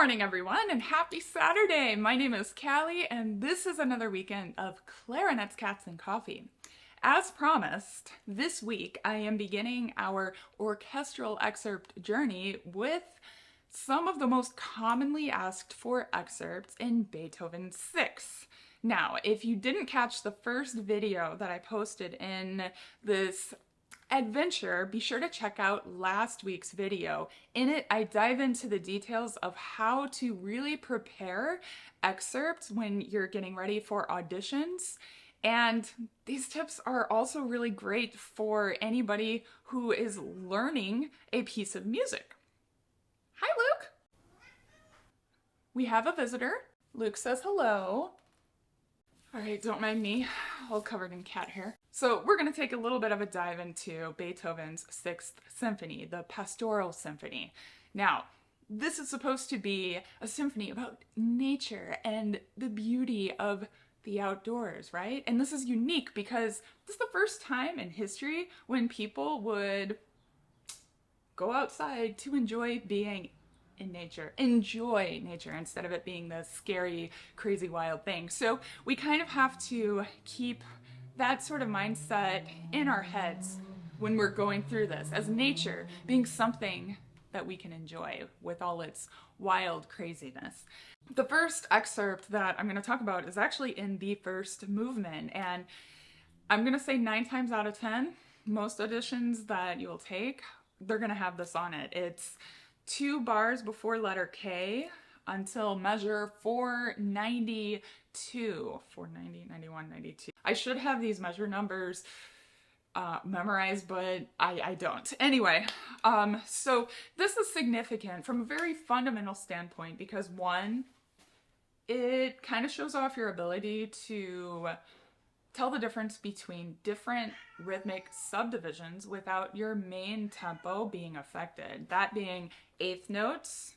morning, everyone, and happy Saturday! My name is Callie, and this is another weekend of Clarinets, Cats, and Coffee. As promised, this week I am beginning our orchestral excerpt journey with some of the most commonly asked for excerpts in Beethoven 6. Now, if you didn't catch the first video that I posted in this adventure, be sure to check out last week's video. In it, I dive into the details of how to really prepare excerpts when you're getting ready for auditions. And these tips are also really great for anybody who is learning a piece of music. Hi, Luke. We have a visitor. Luke says hello. All right, don't mind me, all covered in cat hair. So we're going to take a little bit of a dive into Beethoven's 6th Symphony, the Pastoral Symphony. Now, this is supposed to be a symphony about nature and the beauty of the outdoors, right? And this is unique because this is the first time in history when people would go outside to enjoy being in nature, enjoy nature, instead of it being this scary, crazy, wild thing. So we kind of have to keep that sort of mindset in our heads when we're going through this, as nature being something that we can enjoy with all its wild craziness. The first excerpt that I'm going to talk about is actually in the first movement, and I'm going to say 9 times out of 10, most auditions that you'll take, they're going to have this on it. It's 2 bars before letter K until measure 492. 490, 91, 92. I should have these measure numbers memorized, but I don't. Anyway, so this is significant from a very fundamental standpoint because, one, it kind of shows off your ability to tell the difference between different rhythmic subdivisions without your main tempo being affected. That being 8th notes,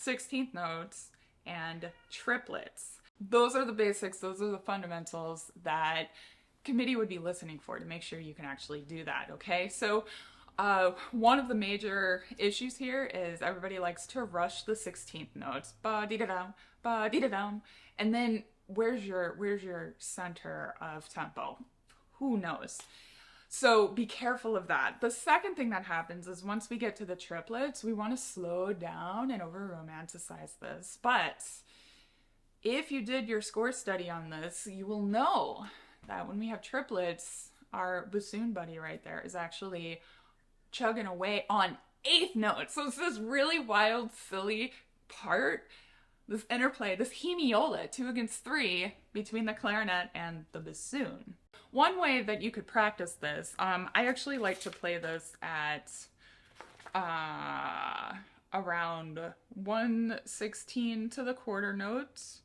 16th notes, and triplets. Those are the basics, those are the fundamentals that committee would be listening for to make sure you can actually do that, okay? So one of the major issues here is everybody likes to rush the 16th notes. Ba-dee-da-dum, ba-dee-da-dum, and then where's your center of tempo? Who knows? So be careful of that. The second thing that happens is once we get to the triplets, we want to slow down and over-romanticize this. But if you did your score study on this, you will know that when we have triplets, our bassoon buddy right there is actually chugging away on 8th notes. So it's this really wild, silly part, this interplay, this hemiola, 2 against 3, between the clarinet and the bassoon. One way that you could practice this, I actually like to play this at around 1/16 to the quarter notes,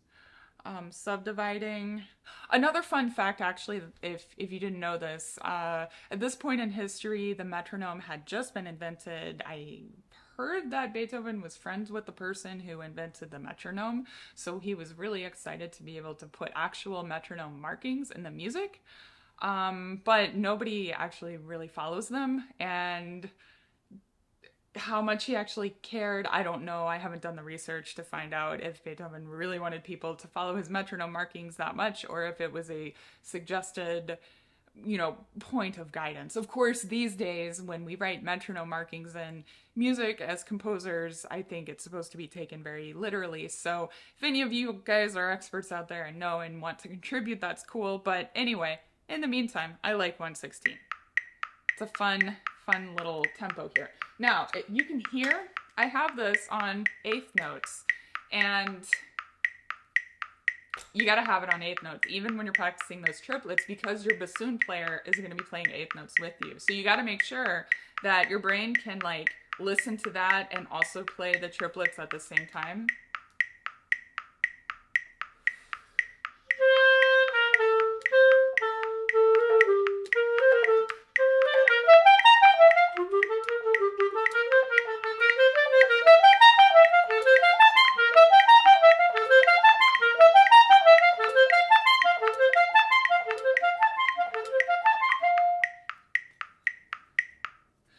subdividing. Another fun fact, actually, if you didn't know this, at this point in history, the metronome had just been invented. I heard that Beethoven was friends with the person who invented the metronome, so he was really excited to be able to put actual metronome markings in the music, but nobody actually really follows them, and how much he actually cared, I don't know. I haven't done the research to find out if Beethoven really wanted people to follow his metronome markings that much, or if it was a suggested, point of guidance. Of course, these days, when we write metronome markings in music as composers, I think it's supposed to be taken very literally. So if any of you guys are experts out there and know and want to contribute, that's cool. But anyway, in the meantime, I like 1/16. It's a fun little tempo here. Now, you can hear, I have this on 8th notes, and you gotta have it on 8th notes, even when you're practicing those triplets, because your bassoon player is gonna be playing 8th notes with you. So you gotta make sure that your brain can listen to that and also play the triplets at the same time.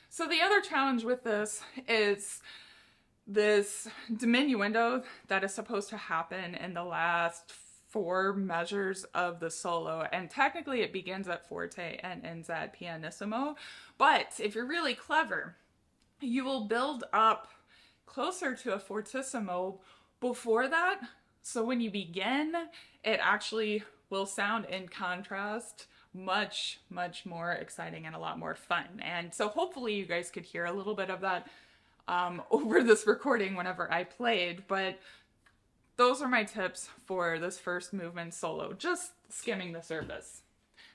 So the other challenge with this is this diminuendo that is supposed to happen in the last 4 measures of the solo, and technically it begins at forte and ends at pianissimo, but if you're really clever, you will build up closer to a fortissimo before that, so when you begin, it actually will sound in contrast much more exciting and a lot more fun. And so hopefully you guys could hear a little bit of that over this recording whenever I played, but those are my tips for this first movement solo, just skimming the surface.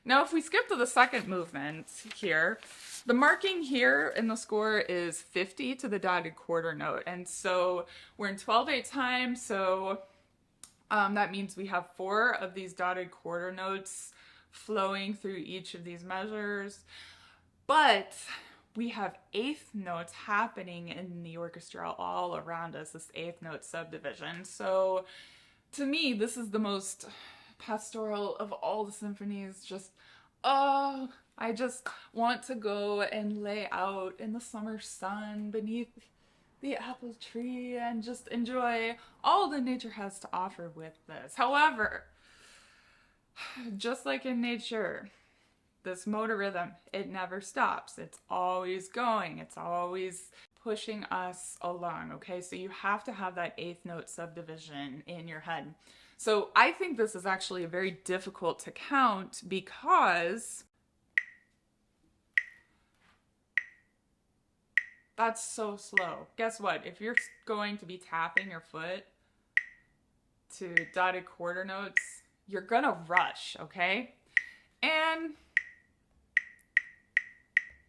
Now if we skip to the second movement here, the marking here in the score is 50 to the dotted quarter note, and so we're in 12/8 time, so that means we have 4 of these dotted quarter notes flowing through each of these measures, but we have eighth notes happening in the orchestra all around us, this eighth note subdivision. So to me, this is the most pastoral of all the symphonies. Just, oh, I just want to go and lay out in the summer sun beneath the apple tree and just enjoy all that nature has to offer with this. However, just like in nature, this motor rhythm, it never stops. It's always going. It's always pushing us along, okay? So you have to have that eighth note subdivision in your head. So I think this is actually very difficult to count because that's so slow. Guess what? If you're going to be tapping your foot to dotted quarter notes, you're gonna rush, okay? And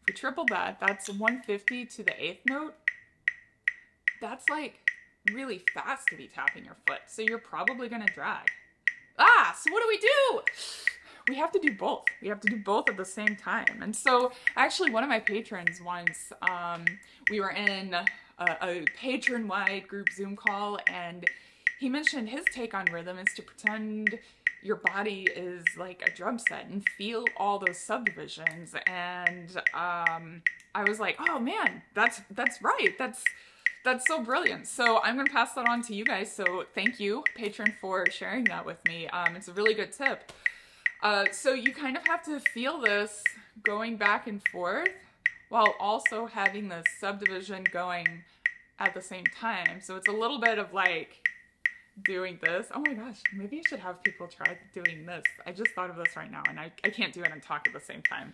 if we triple that, that's 150 to the eighth note. That's like really fast to be tapping your foot, so you're probably gonna drag. So what do? We have to do both. We have to do both at the same time. And so actually one of my patrons once, we were in a patron-wide group Zoom call, and he mentioned his take on rhythm is to pretend your body is like a drum set and feel all those subdivisions. And I was like, oh man, that's right. That's so brilliant. So I'm going to pass that on to you guys. So thank you, patron, for sharing that with me. It's a really good tip. So you kind of have to feel this going back and forth while also having the subdivision going at the same time. So it's a little bit of like doing this. Oh my gosh, maybe I should have people try doing this. I just thought of this right now, and I can't do it and talk at the same time.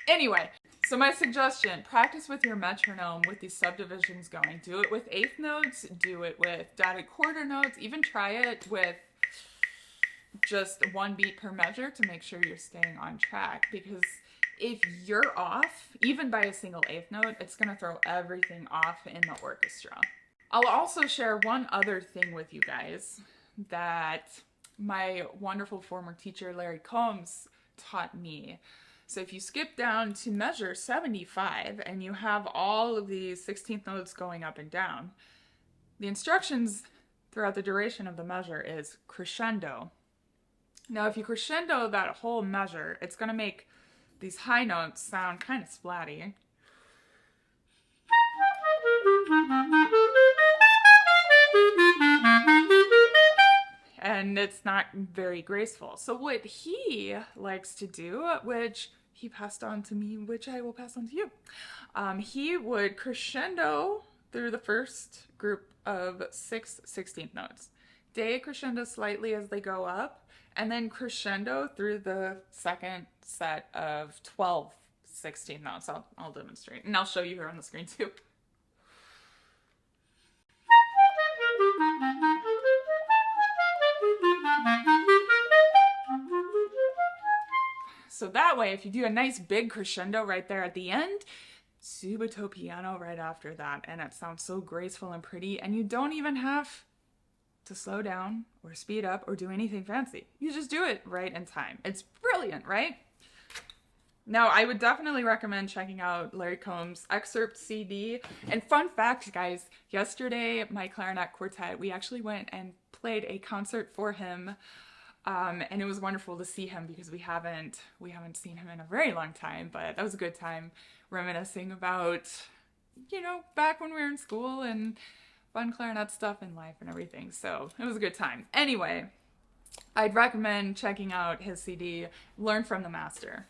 Anyway, so my suggestion, practice with your metronome with these subdivisions going. Do it with eighth notes, do it with dotted quarter notes, even try it with just 1 beat per measure to make sure you're staying on track, because if you're off, even by a single eighth note, it's going to throw everything off in the orchestra. I'll also share one other thing with you guys that my wonderful former teacher, Larry Combs, taught me. So if you skip down to measure 75 and you have all of these 16th notes going up and down, the instructions throughout the duration of the measure is crescendo. Now, if you crescendo that whole measure, it's going to make these high notes sound kind of splatty. And it's not very graceful. So what he likes to do, which he passed on to me, which I will pass on to you, he would crescendo through the first group of 6 16th notes. Decrescendo slightly as they go up, and then crescendo through the second set of 12 16th notes. I'll demonstrate, and I'll show you here on the screen too. So that way, if you do a nice big crescendo right there at the end, subito piano right after that, and it sounds so graceful and pretty, and you don't even have to slow down or speed up or do anything fancy. You just do it right in time. It's brilliant, right? Now, I would definitely recommend checking out Larry Combs' Excerpts CD. And fun fact, guys, yesterday, my clarinet quartet, we actually went and played a concert for him. And it was wonderful to see him because we haven't seen him in a very long time, but that was a good time reminiscing about you know, back when we were in school and fun clarinet stuff in life and everything. So it was a good time. Anyway, I'd recommend checking out his CD, Learn from the Master.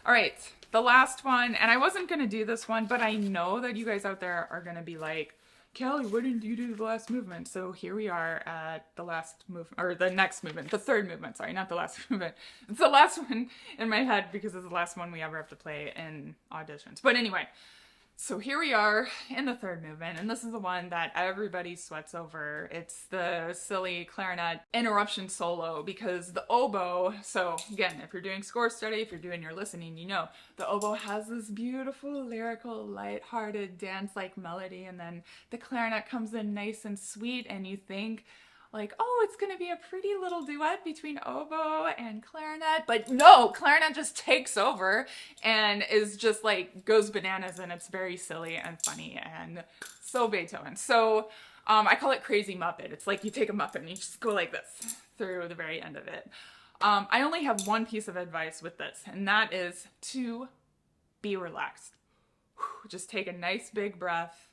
All right, the last one, and I wasn't going to do this one, but I know that you guys out there are going to be like, Kelly, why didn't you do the last movement? So here we are at the last movement, or the next movement, the third movement, sorry, not the last movement. It's the last one in my head because it's the last one we ever have to play in auditions. But anyway, so here we are in the third movement, and this is the one that everybody sweats over. It's the silly clarinet interruption solo because the oboe, so again, if you're doing score study, if you're doing your listening, you know, the oboe has this beautiful, lyrical, light-hearted, dance-like melody, and then the clarinet comes in nice and sweet, and you think, like, oh, it's gonna be a pretty little duet between oboe and clarinet, but no, clarinet just takes over and is just like goes bananas, and it's very silly and funny and so Beethoven. So I call it crazy Muppet. It's like you take a Muppet and you just go like this through the very end of it. I only have one piece of advice with this, and that is to be relaxed. Just take a nice big breath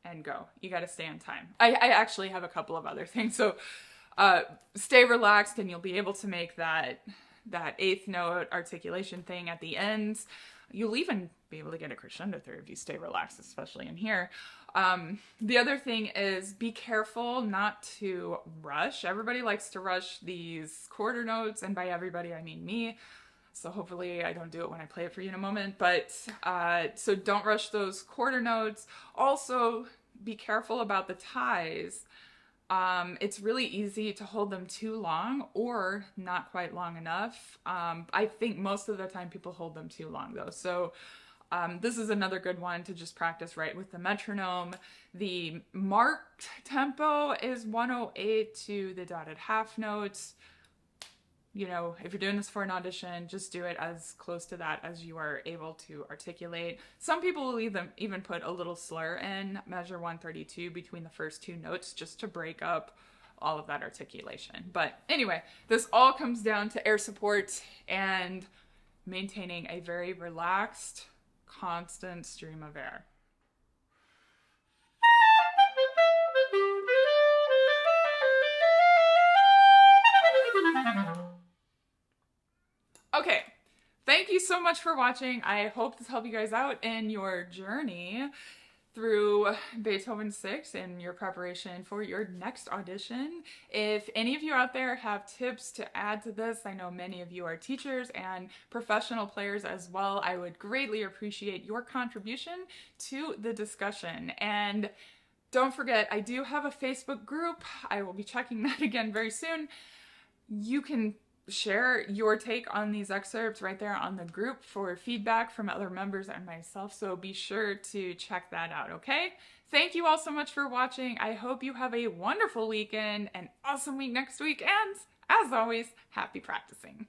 and go. You got to stay on time. I actually have a couple of other things. So stay relaxed and you'll be able to make that eighth note articulation thing at the end. You'll even be able to get a crescendo through if you stay relaxed, especially in here. The other thing is be careful not to rush. Everybody likes to rush these quarter notes, and by everybody I mean me. So hopefully I don't do it when I play it for you in a moment, but so don't rush those quarter notes. Also, be careful about the ties. It's really easy to hold them too long or not quite long enough. I think most of the time people hold them too long though. So this is another good one to just practice right with the metronome. The marked tempo is 108 to the dotted half notes. You know, if you're doing this for an audition, just do it as close to that as you are able to articulate. Some people will even put a little slur in, measure 132 between the first two notes just to break up all of that articulation. But anyway, this all comes down to air support and maintaining a very relaxed, constant stream of air. Okay, thank you so much for watching. I hope this helped you guys out in your journey through Beethoven 6 and your preparation for your next audition. If any of you out there have tips to add to this, I know many of you are teachers and professional players as well. I would greatly appreciate your contribution to the discussion. And don't forget, I do have a Facebook group. I will be checking that again very soon. You can share your take on these excerpts right there on the group for feedback from other members and myself, so be sure to check that out, okay? Thank you all so much for watching. I hope you have a wonderful weekend, an awesome week next week, and as always, happy practicing.